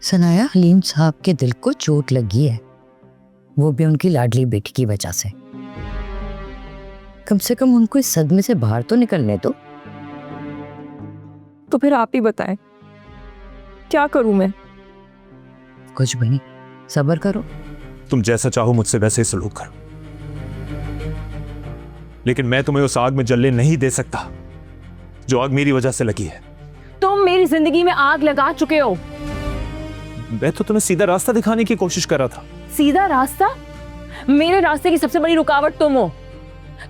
सनाया, हलीम साहब के दिल को चोट लगी है, वो भी उनकी लाडली बेटी की वजह से। कम से कम उनको इस सदमे से बाहर तो निकलने दो। तो फिर आप ही बताएं, क्या करूं मैं? कुछ भी नहीं, सब्र करो। तुम जैसा चाहो मुझसे वैसे ही सलूक करो, लेकिन मैं तुम्हें उस आग में जलने नहीं दे सकता जो आग मेरी वजह से लगी है। तुम मेरी जिंदगी में आग लगा चुके हो। मैं तो तुम्हें सीधा रास्ता दिखाने की कोशिश कर रहा था। सीधा रास्ता? मेरे रास्ते की सबसे बड़ी रुकावट तुम हो,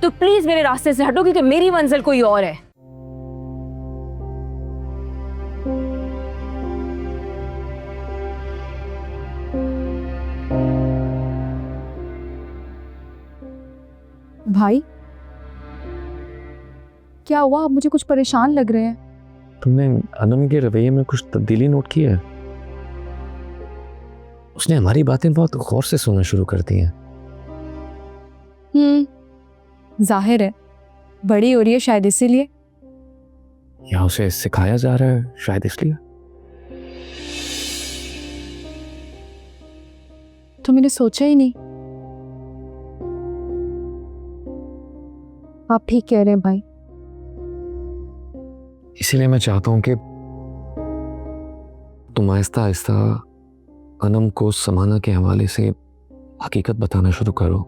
तो प्लीज मेरे रास्ते से हटो, क्योंकि मेरी मंजिल कोई और है। भाई, क्या हुआ? आप मुझे कुछ परेशान लग रहे हैं। तुमने अनम के रवैये में कुछ तब्दीली नोट की है? उसने हमारी बातें बहुत गौर से सुनना शुरू कर दी हैं। जाहिर है, बड़ी हो रही है शायद इसीलिए। या उसे सिखाया जा रहा है शायद इसलिए। तो मैंने सोचा ही नहीं। आप ठीक कह रहे हैं भाई। इसीलिए मैं चाहता हूं कि तुम आहिस्ता आहिस्ता अनम को समाना के हवाले से हकीकत बताना शुरू करो।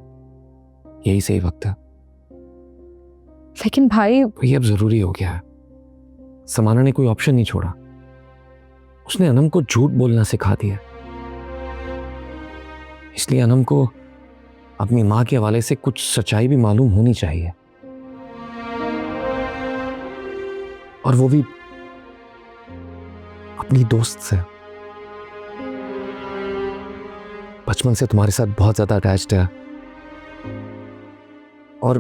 यही सही वक्त है। लेकिन भाई, ये अब जरूरी हो गया है। समाना ने कोई ऑप्शन नहीं छोड़ा। उसने अनम को झूठ बोलना सिखा दिया। इसलिए अनम को अपनी मां के हवाले से कुछ सच्चाई भी मालूम होनी चाहिए, और वो भी अपनी दोस्त से। बचपन से तुम्हारे साथ बहुत ज्यादा अटैच्ड है, और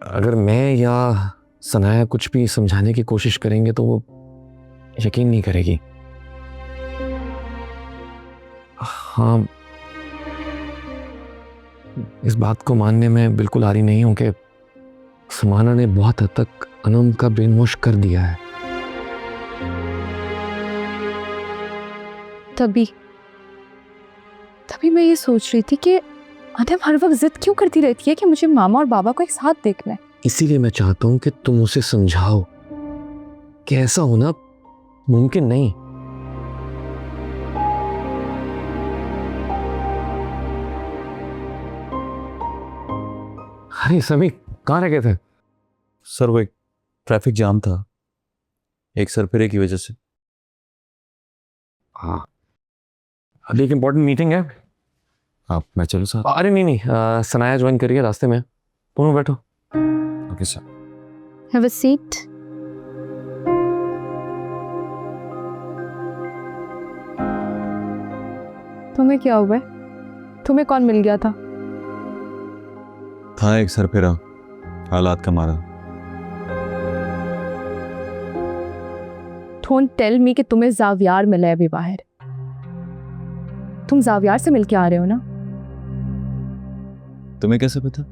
अगर मैं या सनाया कुछ भी समझाने की कोशिश करेंगे तो वो यकीन नहीं करेगी। हाँ, इस बात को मानने में बिल्कुल आरी नहीं हूं कि समाना ने बहुत हद तक अनम का ब्रेन वॉश कर दिया है। तभी मैं ये सोच रही थी कि अनम हर वक्त जिद क्यों करती रहती है कि मुझे मामा और बाबा को एक साथ देखना है। इसीलिए मैं चाहता हूं कि तुम उसे समझाओ कि ऐसा होना मुमकिन नहीं। अरे समी, कहाँ रह गए थे? सर वो एक ट्रैफिक जाम था, एक सरफिरे की वजह से। हाँ, अभी एक इंपॉर्टेंट मीटिंग है। आप मैं चलूँ सर? अरे नहीं, सनाया ज्वाइन करिए, रास्ते में। तुम बैठो। Okay sir. Have a seat. तुम्हें क्या हुआ है? तुम्हें कौन मिल गया था? था एक सरफिरा, हालात का मारा। डोंट टेल मी कि तुम्हें जावियार मिला है अभी बाहर। तुम जावियार से मिलके आ रहे हो ना? तुम्हें कैसे पता?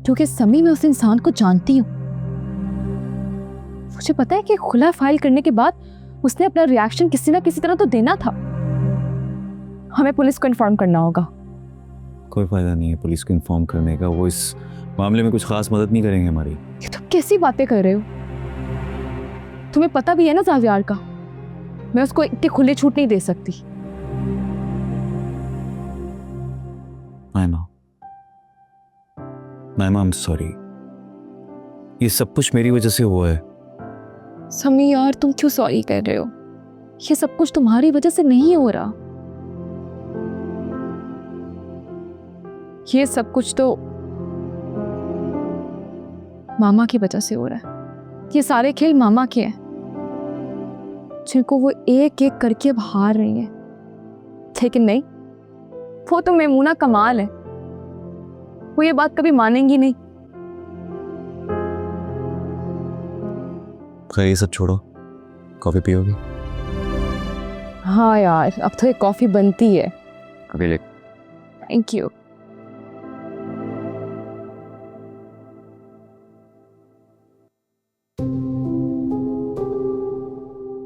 क्योंकि समी, मैं उस इंसान को जानती हूँ। मुझे पता है कि खुला फाइल करने के बाद उसने अपना रिएक्शन किसी ना किसी तरह तो देना था। हमें पुलिस को इन्फॉर्म करना होगा। कोई फायदा नहीं है पुलिस को इन्फॉर्म करने का, वो इस मामले में कुछ खास मदद नहीं करेंगे हमारी। ये तुम कैसी बातें कर रहे हो? तुम्हें पता भी है ना जावियार का, मैं उसको इतनी खुले छूट नहीं दे सकती। नाइमा, आई एम सॉरी। ये सब कुछ मेरी वजह से हुआ है। समी यार, तुम क्यों सॉरी कर रहे हो? ये सब कुछ तुम्हारी वजह से नहीं हो रहा। ये सब कुछ तो मामा की वजह से हो रहा है। ये सारे खेल मामा के हैं, जिनको वो एक एक करके अब हार रही है। लेकिन नहीं, वो तो मेमूना कमाल है, वो ये बात कभी मानेंगी नहीं। खैर ये सब छोड़ो, कॉफी पियोगी? हाँ यार, अब तो ये कॉफी बनती है। अभी ले। Thank you.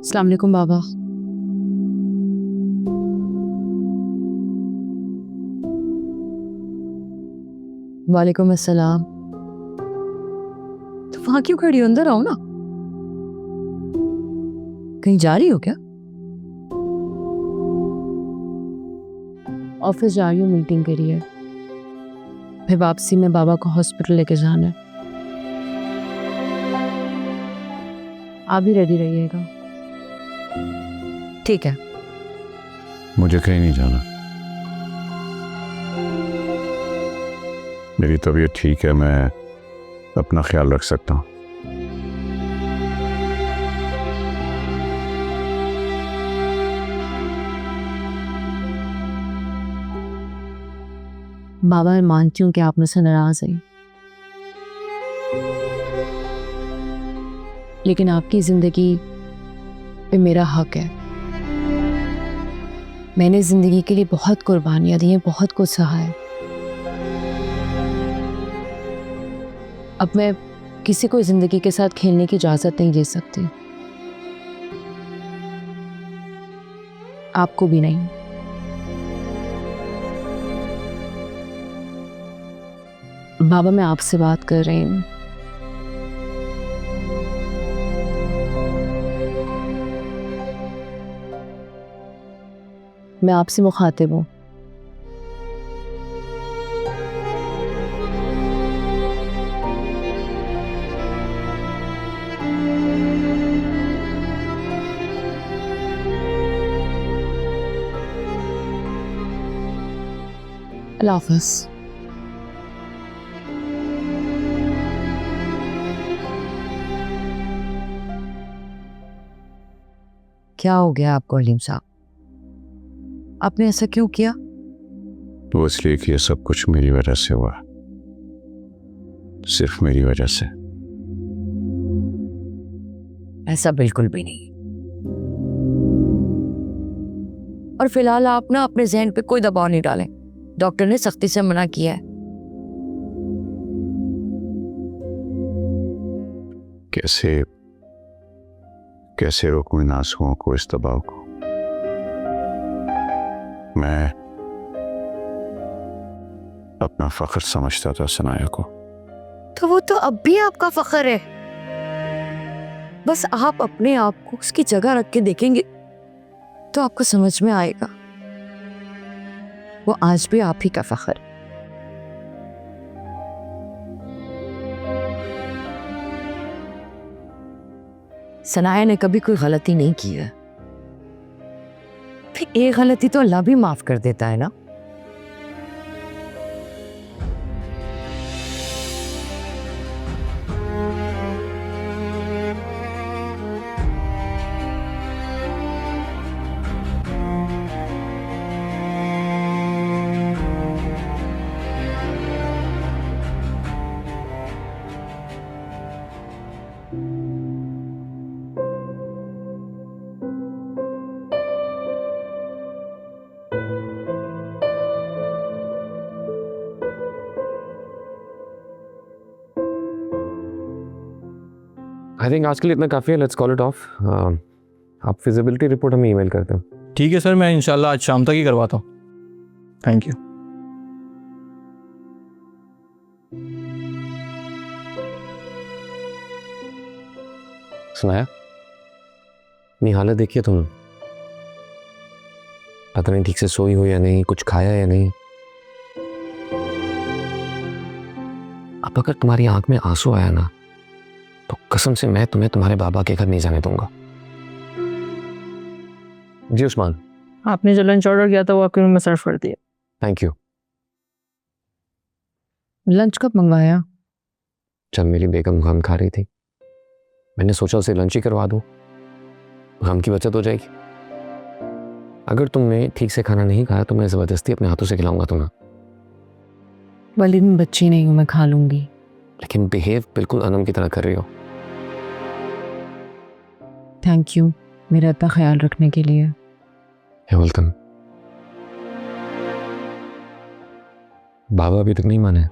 अस्सलाम वालेकुम बाबा। वालेकुम अस्सलाम। तो वहां क्यों खड़ी हो, अंदर आओ ना। कहीं जा रही हो क्या? ऑफिस जा रही हूँ मीटिंग के लिए, फिर वापसी में बाबा को हॉस्पिटल लेके जाना है। आप भी रेडी रहिएगा। ठीक है। मुझे कहीं नहीं जाना, मेरी तबीयत ठीक है, मैं अपना ख्याल रख सकता हूँ। बाबा, मैं मानती हूँ कि आप मुझसे नाराज हैं, लेकिन आपकी जिंदगी पे मेरा हक है। मैंने जिंदगी के लिए बहुत कुर्बानियां दी हैं, बहुत कुछ सहा है। अब मैं किसी को जिंदगी के साथ खेलने की इजाजत नहीं दे सकती, आपको भी नहीं। बाबा, मैं आपसे बात कर रही हूँ। मैं आपसे मुखातिब हूँ। अल्लाह हाफ़िज़। क्या हो गया आपको हलीम साहब? आपने ऐसा क्यों किया? वो इसलिए कि ये सब कुछ मेरी वजह से हुआ, सिर्फ मेरी वजह से। ऐसा बिल्कुल भी नहीं। और फिलहाल आप ना अपने जहन पे कोई दबाव नहीं डालें, डॉक्टर ने सख्ती से मना किया है। कैसे कैसे रोकूं इन आंसुओं को, इस दबाव को? मैं अपना फख्र समझता था सनाया को। तो वो तो अब भी आपका फख्र है। बस आप अपने आप को उसकी जगह रख के देखेंगे तो आपको समझ में आएगा, वो आज भी आप ही का फख्र है। सनाया ने कभी कोई गलती नहीं की है, फिर एक गलती तो अल्लाह भी माफ कर देता है ना। आई थिंक आज के लिए इतना काफ़ी है, लेट्स कॉल इट ऑफ। आप फिजिबिलिटी रिपोर्ट हमें ईमेल करते हैं। ठीक है सर, मैं इंशाल्लाह आज शाम तक ही करवाता हूँ। Thank you. सुनाया, अपनी हालत देखिए तुम, पता नहीं ठीक से सोई हो या नहीं, कुछ खाया या नहीं। अब अगर तुम्हारी आंख में आंसू आया ना, तो कसम से मैं तुम्हें तुम्हारे बाबा के घर नहीं जाने दूंगा। जी उस्मान। आपने जो लंच ऑर्डर किया था वो आपके रूम में सर्व कर दिया। Thank you. लंच कब मंगवाया? जब मेरी बेगम गम खा रही थी, मैंने सोचा उसे लंच ही करवा दूं, गम की बचत हो जाएगी। अगर तुमने ठीक से खाना नहीं खाया तो मैं ज़बरदस्ती अपने हाथों से खिलाऊंगा तुम्हें। वलीद, मैं बच्ची नहीं हूँ, मैं खा लूंगी। लेकिन बिहेव बिल्कुल अनम की तरह कर रही हो। थैंक यू मेरा इतना ख्याल रखने के लिए। हेवल्तन, बाबा अभी तक नहीं माने।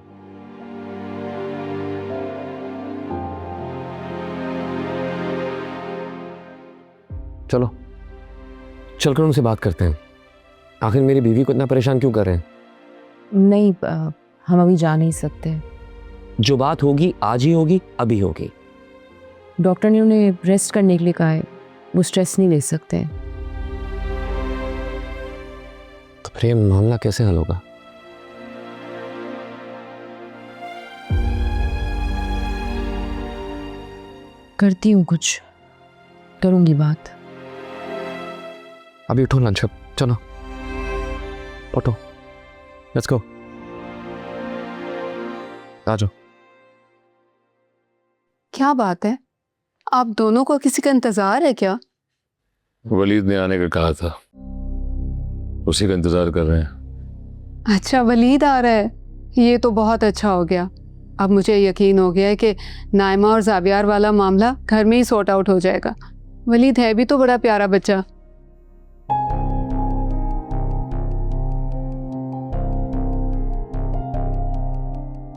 चलो चलकर उनसे बात करते हैं। आखिर मेरी बीवी को इतना परेशान क्यों कर रहे हैं? नहीं, हम अभी जा नहीं सकते। जो बात होगी आज ही होगी, अभी होगी। डॉक्टर ने उन्हें रेस्ट करने के लिए कहा है, वो स्ट्रेस नहीं ले सकते। तो फिर ये मामला कैसे हल होगा? करती हूँ कुछ, करूँगी बात। अभी उठो लंच, चलो उठो, लेट्स गो, आ जाओ। क्या बात है, आप दोनों को किसी का इंतजार है क्या? वलीद ने आने का कहा था, उसी का इंतजार कर रहे हैं। अच्छा, वलीद आ रहा है, ये तो बहुत अच्छा हो गया। अब मुझे यकीन हो गया है कि नाइमा और जावियार वाला मामला घर में ही सॉर्ट आउट हो जाएगा। वलीद है भी तो बड़ा प्यारा बच्चा।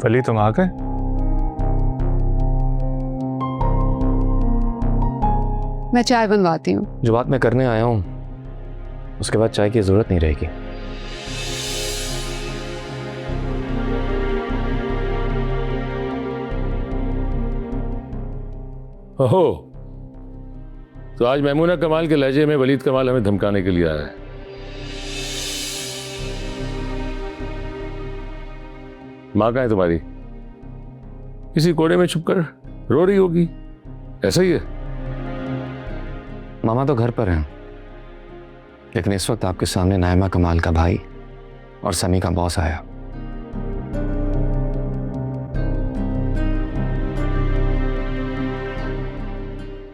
वली तुम आ गए? मैं चाय बनवाती हूँ। जो बात मैं करने आया हूँ उसके बाद चाय की जरूरत नहीं रहेगी। ओहो, तो आज मैमूना कमाल के लहजे में वलीद कमाल हमें धमकाने के लिए आया है। माँ कहाँ है तुम्हारी? किसी कोने में छुपकर रो रही होगी, ऐसा ही है? मामा तो घर पर हैं, लेकिन इस वक्त आपके सामने नाइमा कमाल का भाई और समी का बॉस आया।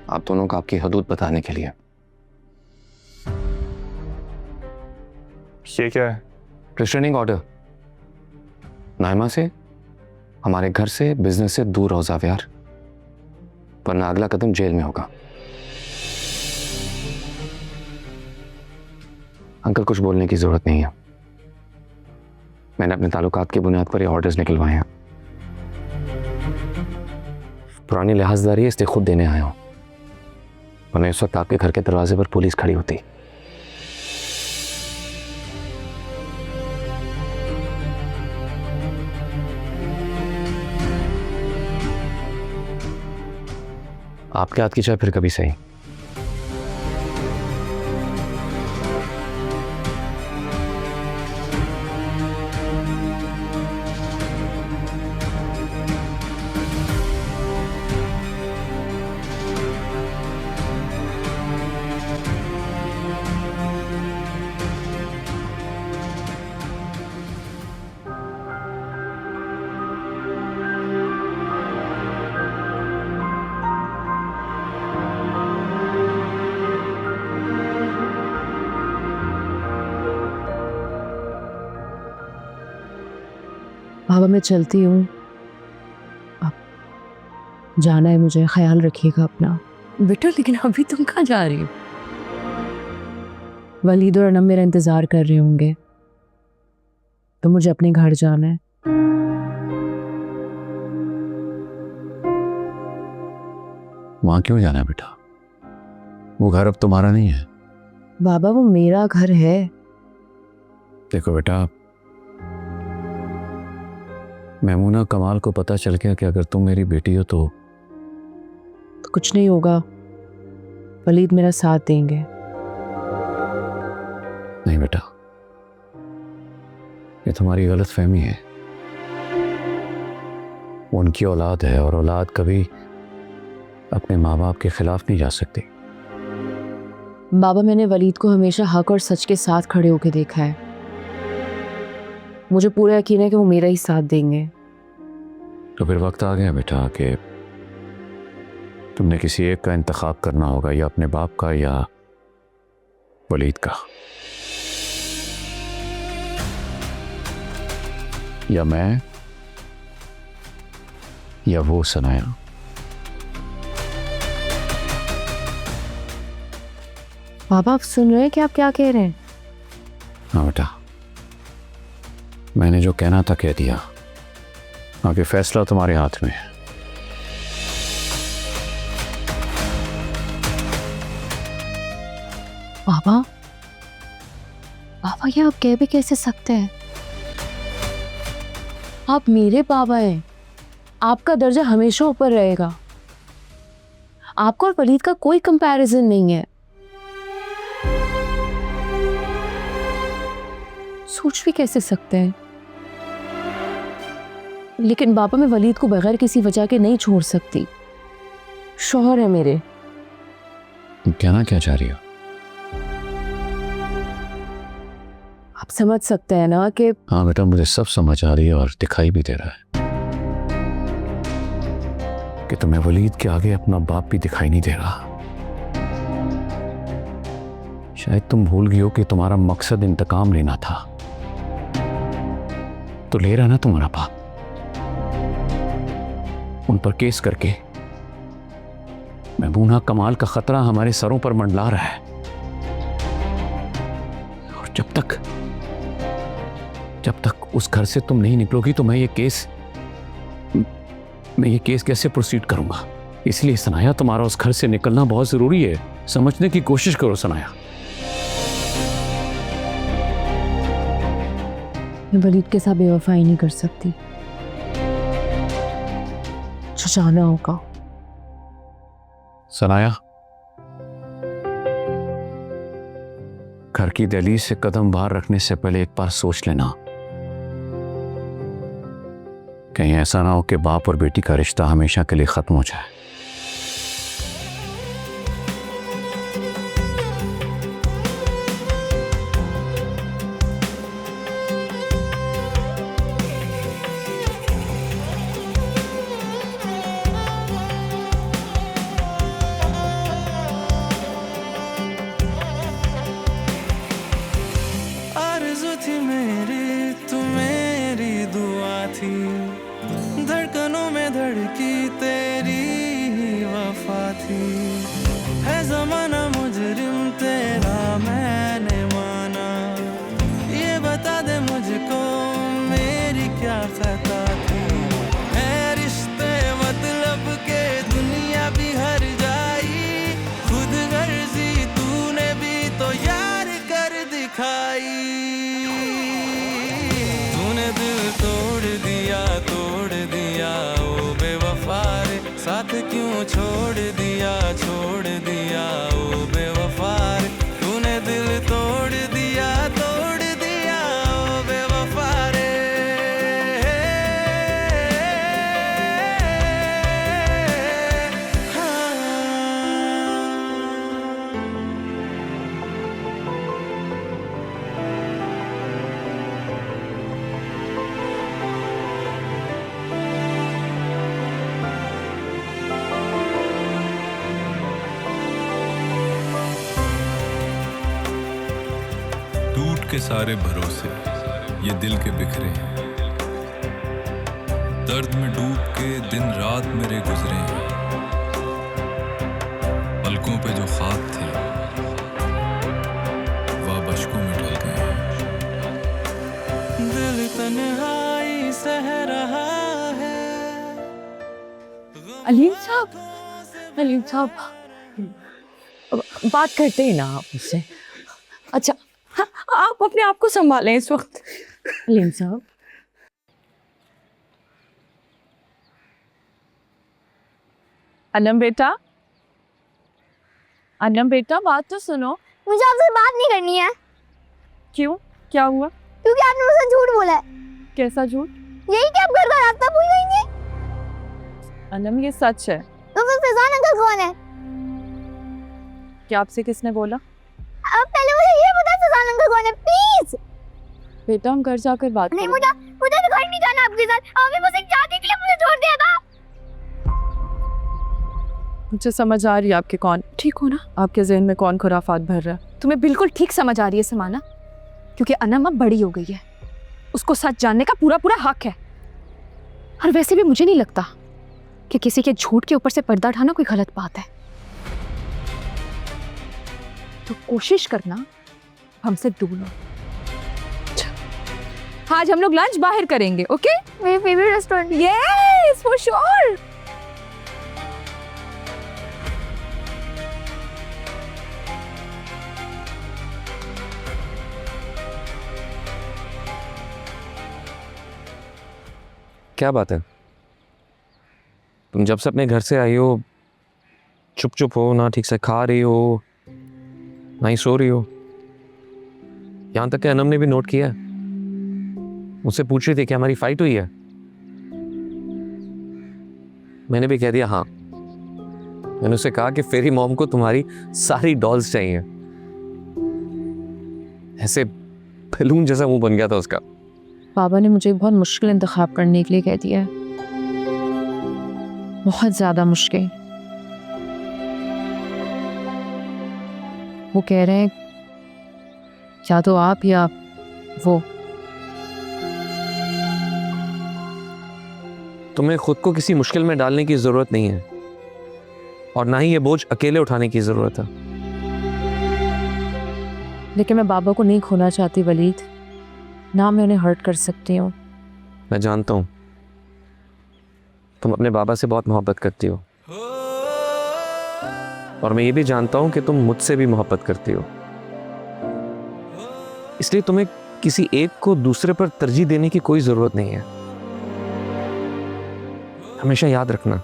आप दोनों को आपकी हदूद बताने के लिए। ये क्या है? Restraining order. नाइमा से, हमारे घर से, बिजनेस से दूर रहो जावियार, वरना अगला कदम जेल में होगा। अंकल, कुछ बोलने की जरूरत नहीं है, मैंने अपने ताल्लुकात की बुनियाद पर ये ऑर्डर्स निकलवाए हैं। पुरानी लिहाजदारी है, इसलिए खुद देने आया हूं, वरना इस वक्त आपके घर के दरवाजे पर पुलिस खड़ी होती। आपके हाथ की चाय फिर कभी सही। बाबा मैं चलती हूँ, अब जाना है मुझे, ख्याल रखिएगा अपना। बेटा लेकिन अभी तुम कहाँ जा रही हो? वलीद और अनम मेरा इंतजार कर रहे होंगे, तो मुझे अपने घर जाना है। वहां क्यों जाना है बेटा? वो घर अब तुम्हारा नहीं है। बाबा वो मेरा घर है। देखो बेटा, मैमूना कमाल को पता चल गया कि अगर तुम मेरी बेटी हो तो कुछ नहीं होगा, वलीद मेरा साथ देंगे। नहीं बेटा, ये तुम्हारी गलत फहमी है। वो उनकी औलाद है और औलाद कभी अपने माँ बाप के खिलाफ नहीं जा सकती। बाबा मैंने वलीद को हमेशा हक और सच के साथ खड़े होकर देखा है, मुझे पूरा यकीन है कि वो मेरा ही साथ देंगे। तो फिर वक्त आ गया बेटा कि तुमने किसी एक का इंतखाब करना होगा, या अपने बाप का या वलीद का, या मैं या वो सनाया। बाबा आप सुन रहे हैं कि आप क्या कह रहे हैं? हाँ बेटा, मैंने जो कहना था कह दिया, आगे फैसला तुम्हारे हाथ में है। बाबा, बाबा ये आप कह भी कैसे सकते हैं? आप मेरे बाबा हैं, आपका दर्जा हमेशा ऊपर रहेगा। आपका और वलीद का कोई कंपैरिजन नहीं है। सोच भी कैसे सकते हैं? लेकिन बाबा, मैं वलीद को बगैर किसी वजह के नहीं छोड़ सकती। शौहर है मेरे। तुम कहना क्या चाह रही हो? आप समझ सकते हैं ना कि हाँ बेटा, मुझे सब समझ आ रही है और दिखाई भी दे रहा है कि तुम्हें वलीद के आगे अपना बाप भी दिखाई नहीं दे रहा। शायद तुम भूल गई हो कि तुम्हारा मकसद इंतकाम लेना था, तो ले रहा ना तुम्हारा बाप। उन पर केस करके महबूना कमाल का खतरा हमारे सरों पर मंडला रहा है, और जब तक उस घर से तुम नहीं निकलोगी तो मैं ये केस कैसे प्रोसीड करूंगा। इसलिए सनाया, तुम्हारा उस घर से निकलना बहुत जरूरी है। समझने की कोशिश करो सनाया। मैं वलीद के साथ बेवफाई नहीं कर सकती। जो जाना होगा। सनाया, घर की दहलीज से कदम बाहर रखने से पहले एक बार सोच लेना, कहीं ऐसा ना हो कि बाप और बेटी का रिश्ता हमेशा के लिए खत्म हो जाए। आरज़ू थी मेरी, तू मेरी दुआ थी, धड़कनों में धड़की तेरी ही वफा थी। है ज़माना मुजरिम तेरा मैंने माना, ये बता दे मुझको मेरी क्या खता थी। है रिश्ते मतलब के दुनिया भी हर जाई, खुद गर्जी तूने भी तो यार कर दिखाई। तूने दिल तोड़ दिया ओ बेवफा रे, साथ क्यों छोड़ दिया ओ बेवफा रे। तूने दिल तोड़ दिया ओ बेवफा रे। टूट के सारे भरोसे ये दिल के बिखरे हैं, दर्द में डूब के दिन रात मेरे गुजरे हैं। पलकों पे जो ख्वाब थे वह अश्कों में ढल गए हैं। दिल तन्हाई सह रहा है। अलीम साहब, बात करते ही ना आप मुझसे। अच्छा, हाँ, आप अपने आप को संभालें इस वक्त। अलीम साहब, अनम बेटा बात तो सुनो। मुझे आपसे बात नहीं करनी है। क्यों, क्या हुआ? क्योंकि आपने मुझसे झूठ बोला है। कैसा झूठ? यही कि आप घर का रास्ता भूल गई थी। अनम, ये सच है। तो फिर फैजान अंकल कौन है? क्या आपसे किसने बोला? अब पहले मुझे ये बता फैजान अंकल कौन है, प्लीज। बेटा, हम घर जाकर बात नहीं, करेंगे। मुझे तो घर नहीं जाना आपके साथ। आपने मुझे एक चाहते के लिए मुझे छोड़ दिया था। मुझे समझ आ रही है आपके कौन ठीक हो ना, आपके जहन में कौन खुराफात भर रहा है। तुम्हें बिल्कुल ठीक समझ आ रही है समाना, क्योंकि अनम अब बड़ी हो गई है, उसको सच जानने का पूरा हक है। और वैसे भी मुझे नहीं लगता कि किसी के झूठ के ऊपर से पर्दा उठाना कोई गलत बात है। तो कोशिश करना हमसे दूर हो। आज हम लोग लंच बाहर करेंगे, ओके? मेरे favourite restaurant. Yes, for sure. क्या बात है? तुम जब से अपने घर से आई हो चुप चुप हो, ना ठीक से खा रही हो ना ही सो रही हो। यहां तक कि अनम ने भी नोट किया है, मुझसे पूछ रही थी कि हमारी फाइट हुई है। मैंने भी कह दिया हाँ। मैंने उससे कहा कि फेरी मॉम को तुम्हारी सारी डॉल्स चाहिए। ऐसे बैलून जैसा मुंह बन गया था उसका। पापा ने मुझे बहुत मुश्किल इंतखाब करने के लिए कह दिया है, बहुत ज़्यादा मुश्किल। वो कह रहे हैं या तो आप या वो। तुम्हें खुद को किसी मुश्किल में डालने की ज़रूरत नहीं है और ना ही ये बोझ अकेले उठाने की ज़रूरत है। लेकिन मैं बाबा को नहीं खोना चाहती वलीद, ना मैं उन्हें हर्ट कर सकती हूँ। मैं जानता हूँ तुम अपने बाबा से बहुत मोहब्बत करती हो और मैं ये भी जानता हूँ कि तुम मुझसे भी मोहब्बत करती हो। इसलिए तुम्हें किसी एक को दूसरे पर तरजीह देने की कोई ज़रूरत नहीं है। हमेशा याद रखना,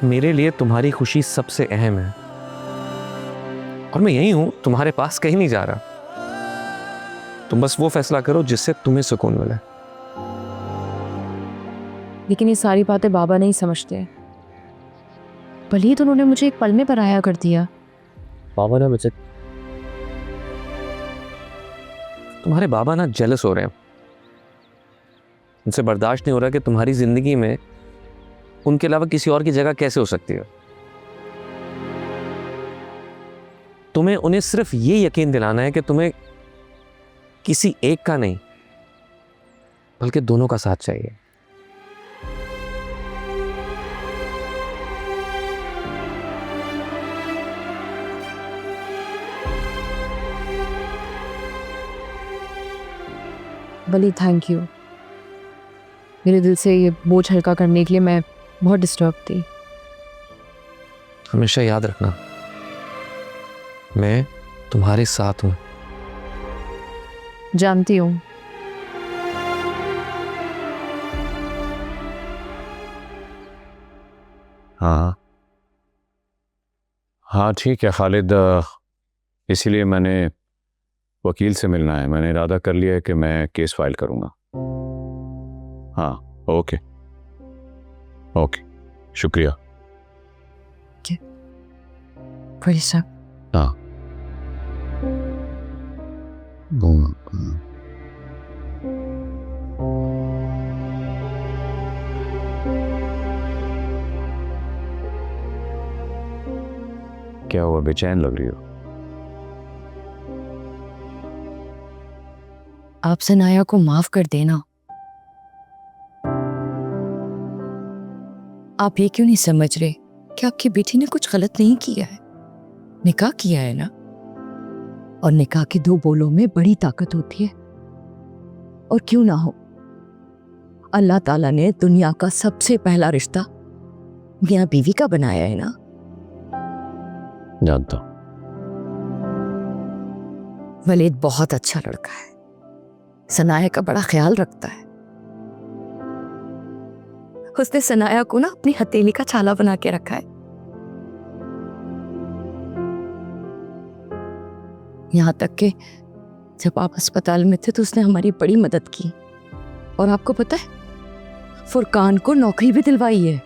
मेरे लिए तुम्हारी खुशी सबसे अहम है और मैं यही हूं, तुम्हारे पास कहीं नहीं जा रहा। तुम बस वो फैसला करो जिससे तुम्हें सुकून मिले। लेकिन ये सारी बातें बाबा नहीं समझते। वलीद, उन्होंने मुझे एक पल में पराया कर दिया। बाबा ना मुझे, तुम्हारे बाबा ना जेलस हो रहे हैं। उनसे बर्दाश्त नहीं हो रहा कि तुम्हारी जिंदगी में उनके अलावा किसी और की जगह कैसे हो सकती है। तुम्हें उन्हें सिर्फ ये यकीन दिलाना है कि तुम्हें किसी एक का नहीं बल्कि दोनों का साथ चाहिए। वली, थैंक यू। मेरे दिल से ये बोझ हल्का करने के लिए। मैं बहुत डिस्टर्ब थी। हमेशा याद रखना, मैं तुम्हारे साथ हूं। जानती हूँ। हाँ हाँ ठीक है खालिद, इसीलिए मैंने वकील से मिलना है। मैंने इरादा कर लिया है कि मैं केस फाइल करूँगा। हाँ ओके ओके, शुक्रिया। वली साहब, हाँ क्या हुआ, बेचैन लग रही हो? आप सनाया को माफ कर देना। आप ये क्यों नहीं समझ रहे कि आपकी बेटी ने कुछ गलत नहीं किया है? निकाह किया है ना, और निकाह के दो बोलों में बड़ी ताकत होती है। और क्यों ना हो, अल्लाह ताला ने दुनिया का सबसे पहला रिश्ता मियां बीवी का बनाया है ना। जानता हूं। वलीद बहुत अच्छा लड़का है, सनाया का बड़ा ख्याल रखता है। उसने सनाया को ना अपनी हथेली का छाला बना के रखा है। यहां तक कि जब आप अस्पताल में थे तो उसने हमारी बड़ी मदद की। और आपको पता है, फुरकान को नौकरी भी दिलवाई है।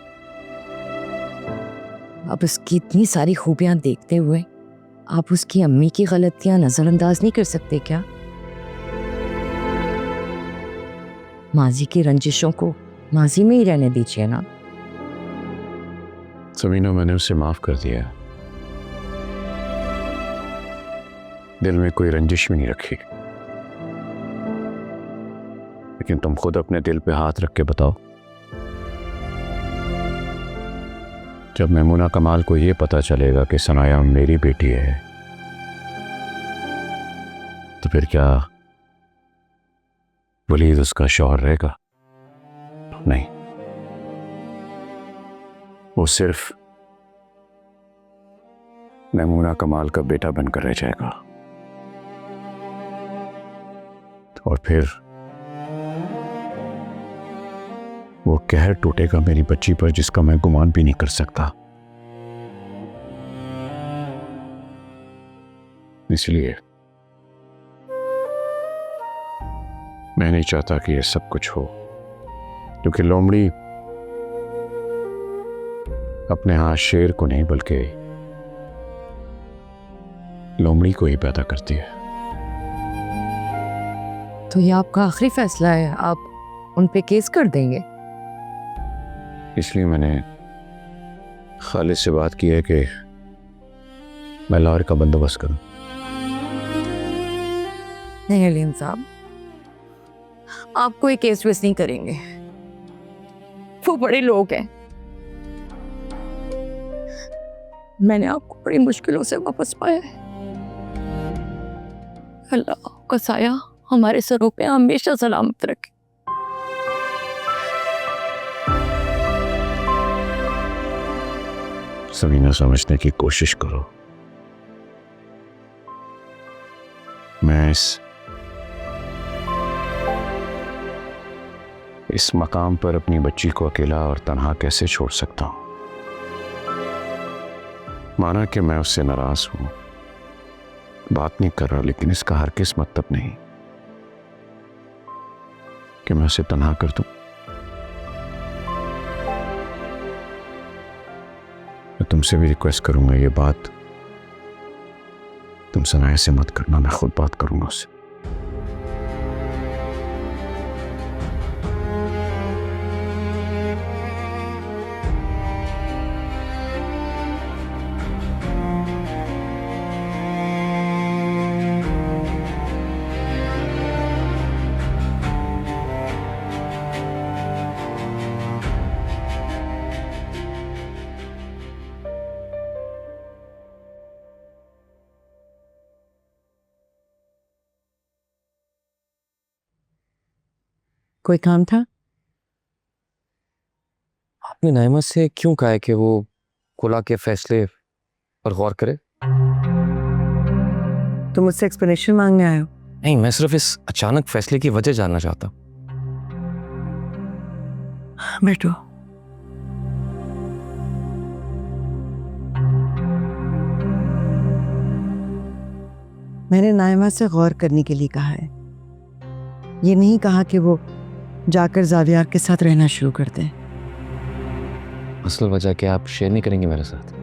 अब उसकी इतनी सारी खूबियां देखते हुए आप उसकी अम्मी की गलतियां नजरअंदाज नहीं कर सकते क्या? माजी की रंजिशों को माजी में ही रहने दीजिए ना। समीना, मैंने उसे माफ कर दिया। दिल में कोई रंजिश भी नहीं रखी। लेकिन तुम खुद अपने दिल पे हाथ रख के बताओ, जब मैमूना कमाल को ये पता चलेगा कि सनाया मेरी बेटी है, तो फिर क्या वलीद उसका शौहर रहेगा? नहीं, वो सिर्फ मैमूना कमाल का बेटा बनकर रह जाएगा। और फिर वो कहर टूटेगा मेरी बच्ची पर जिसका मैं गुमान भी नहीं कर सकता। इसलिए मैं नहीं चाहता कि ये सब कुछ हो, क्योंकि लोमड़ी अपने हाथ शेर को नहीं बल्कि लोमड़ी को ही पैदा करती है। तो ये आपका आखिरी फैसला है, आप उन पे केस कर देंगे? इसलिए मैंने खालिद से बात की है कि मैं लॉयर का बंदोबस्त करूं। नहीं हलीम साहब, आप कोई केस वेस नहीं करेंगे। वो बड़े लोग हैं। मैंने आपको बड़ी मुश्किलों से वापस पाया है। अल्लाह का साया हमारे सरों पे हमेशा सलामत रखे। समीना, समझने की कोशिश करो। मैं इस मकाम पर अपनी बच्ची को अकेला और तन्हा कैसे छोड़ सकता हूं? माना कि मैं उससे नाराज हूं, बात नहीं कर रहा, लेकिन इसका हरगिज़ मतलब नहीं कि मैं उसे तन्हा कर दूं। मैं तुमसे भी रिक्वेस्ट करूंगा, ये बात तुम सनाया से मत करना, मैं खुद बात करूंगा उससे। कोई काम था? आपने नाइमा से क्यों कहा है कि वो कुला के फैसले पर गौर करे? तुम मुझसे एक्सप्लेनेशन मांगने आए हो? नहीं, मैं सिर्फ इस अचानक फैसले की वजह जानना चाहता हूं। बैठो। मैंने नाइमा से गौर करने के लिए कहा है, ये नहीं कहा कि वो जाकर जावियार के साथ रहना शुरू कर दें। असल वजह क्या आप शेयर नहीं करेंगे मेरे साथ?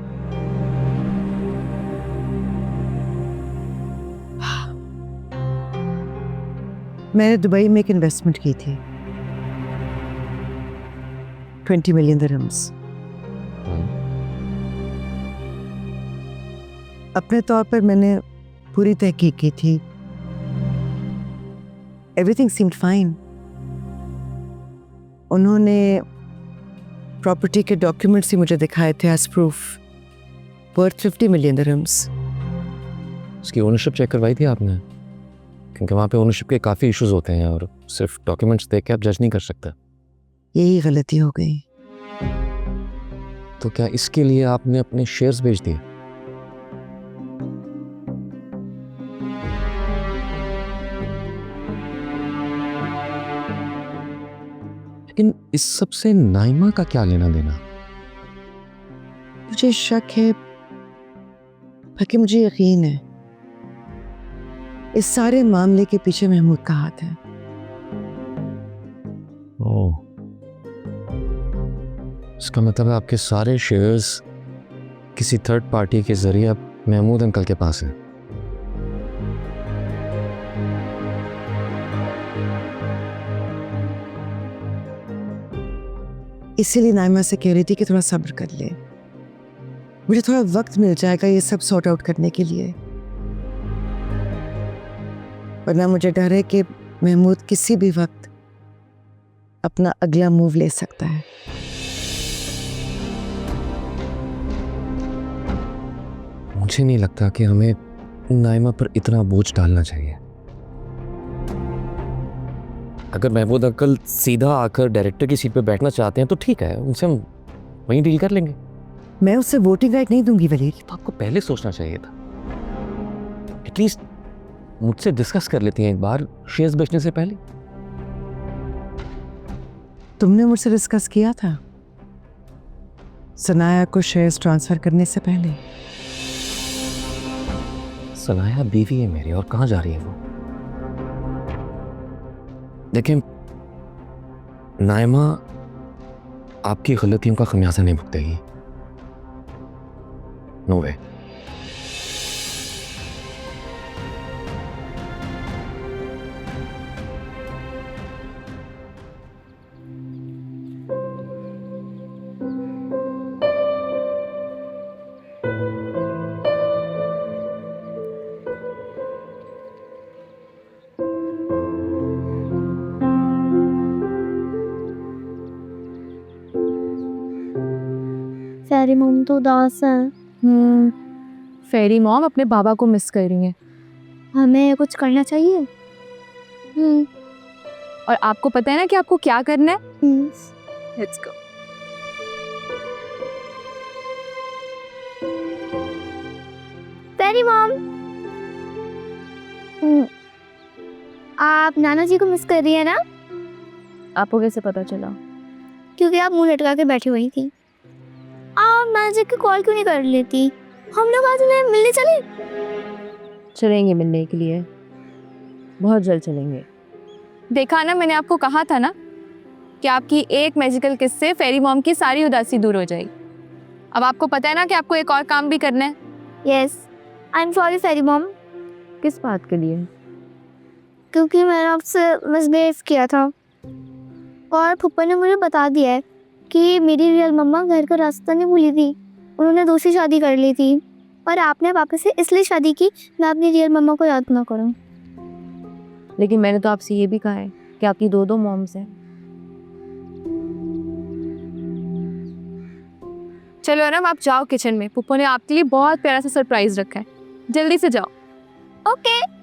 मैंने दुबई में एक इन्वेस्टमेंट की थी, 20 मिलियन दिरहम्स। अपने तौर पर मैंने पूरी तहकीक की थी। Everything seemed fine. उन्होंने प्रॉपर्टी के डॉक्यूमेंट्स ही मुझे दिखाए थे as proof, worth 50 million dirhams. उसकी ओनरशिप चेक करवाई थी आपने? क्योंकि वहाँ पे ओनरशिप के काफ़ी इश्यूज होते हैं और सिर्फ डॉक्यूमेंट्स देख के आप जज नहीं कर सकते। यही गलती हो गई। तो क्या इसके लिए आपने अपने शेयर्स बेच दिए? लेकिन इस सब से नाइमा का क्या लेना देना? मुझे शक है, बल्कि मुझे यकीन है, इस सारे मामले के पीछे महमूद का हाथ है। ओह, इसका मतलब आपके सारे शेयर्स किसी थर्ड पार्टी के जरिए अब महमूद अंकल के पास हैं। इसीलिए नाइमा से कह रही थी कि थोड़ा सब्र कर ले, मुझे थोड़ा वक्त मिल जाएगा ये सब सॉर्ट आउट करने के लिए, वरना मुझे डर है कि महमूद किसी भी वक्त अपना अगला मूव ले सकता है। मुझे नहीं लगता कि हमें नाइमा पर इतना बोझ डालना चाहिए। अगर महमूद अंकल सीधा आकर डायरेक्टर की सीट पर बैठना चाहते हैं तो ठीक है, उनसे हम वहीं डील कर लेंगे। मैं उससे वोटिंग राइट नहीं दूंगी वलीद। तो आपको पहले सोचना चाहिए था। एटलीस्ट मुझसे डिस्कस कर लेती हैं एक बार शेयर्स बेचने से पहले। तुमने मुझसे डिस्कस किया था सनाया को शेयर्स ट्रांसफर करने से पहले? सनाया बीवी है मेरी, और कहाँ जा रही है वो? देखिए नाइमा आपकी गलतियों का खमियाजा नहीं भुगतेगी। नो वे। फेरी मॉम तो उदास है। फेरी मॉम अपने बाबा को मिस कर रही हैं। हमें कुछ करना चाहिए। और आपको पता है ना कि आपको क्या करना है। Let's go. फेरी मॉम, आप नाना जी को मिस कर रही है ना? आपको कैसे पता चला? क्योंकि आप मुंह लटका के बैठी हुई थी। आप नाना जी को कॉल क्यों नहीं कर लेती? हम लोग आज उन्हें मिलने चले। चलेंगे मिलने के लिए, बहुत जल्द चलेंगे। देखा ना, मैंने आपको कहा था ना कि आपकी एक मैजिकल किस से फेरी मॉम की सारी उदासी दूर हो जाएगी। अब आपको पता है ना कि आपको एक और काम भी करना है। यस, आई एम सॉरी फेरी मॉम। किस बात के लिए? क्योंकि मैंने आपसे मिसबिहेव किया था और फुप्पा ने मुझे बता दिया है कि मेरी रियल मम्मा घर का रास्ता नहीं भूली थी। उन्होंने दूसरी शादी कर ली थी और आपने वापस से इसलिए शादी की मैं अपनी रियल मम्मा को याद ना करूं। लेकिन मैंने तो आपसे ये भी कहा है कि आपकी दो मॉम्स हैं। चलो अनम, आप जाओ किचन में। पुप्पो ने आपके लिए बहुत प्यारा सा सरप्राइज रखा है, जल्दी से जाओ। ओके।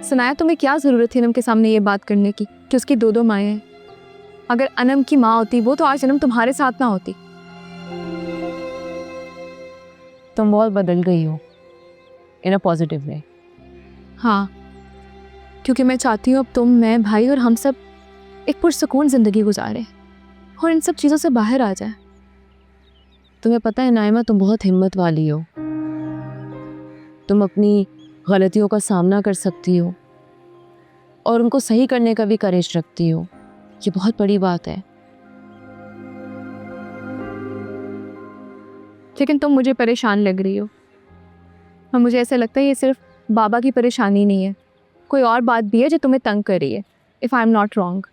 सनाया, तुम्हें क्या ज़रूरत थी अनम के सामने ये बात करने की कि उसकी दो माएँ हैं? अगर अनम की माँ होती वो तो आज अनम तुम्हारे साथ ना होती। तुम बहुत बदल गई हो इन अ पॉजिटिव वे। हाँ, क्योंकि मैं चाहती हूँ अब तुम, मैं, भाई और हम सब एक पुरसुकून ज़िंदगी गुजारें और इन सब चीज़ों से बाहर आ जाए। तुम्हें पता है नाइमा, तुम बहुत हिम्मत वाली हो। तुम अपनी गलतियों का सामना कर सकती हो और उनको सही करने का भी करेज रखती हो। ये बहुत बड़ी बात है। लेकिन तुम मुझे परेशान लग रही हो और मुझे ऐसा लगता है ये सिर्फ बाबा की परेशानी नहीं है, कोई और बात भी है जो तुम्हें तंग कर रही है। If I am not wrong.